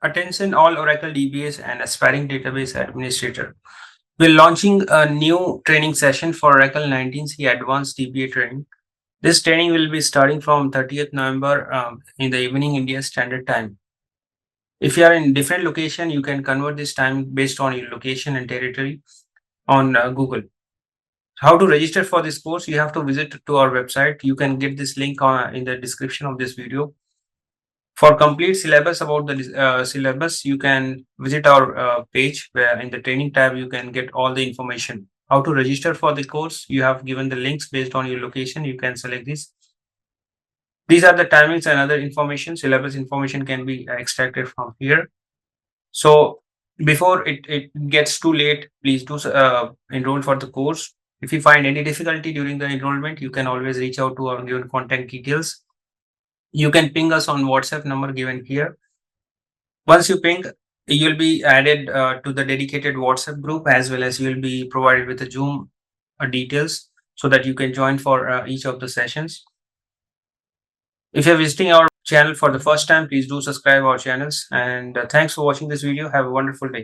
Attention all Oracle DBAs and aspiring database administrator. We're launching a new training session for Oracle 19C Advanced DBA training. This training will be starting from 30th November in the evening India Standard Time. If you are in different location, you can convert this time based on your location and territory on Google. How to register for this course? You have to visit to our website. You can get this link in the description of this video. For complete syllabus about the syllabus, you can visit our page where in the training tab, you can get all the information. How to register for the course? You have given the links based on your location. You can select this. These are the timings and other information. Syllabus information can be extracted from here. So before it gets too late, please do enroll for the course. If you find any difficulty during the enrollment, you can always reach out to our given contact details. You can ping us on WhatsApp number given here. Once you ping, you'll be added to the dedicated WhatsApp group, as well as you'll be provided with the Zoom details so that you can join for each of the sessions. If you're visiting our channel for the first time, please do subscribe our channels, and thanks for watching this video. Have a wonderful day.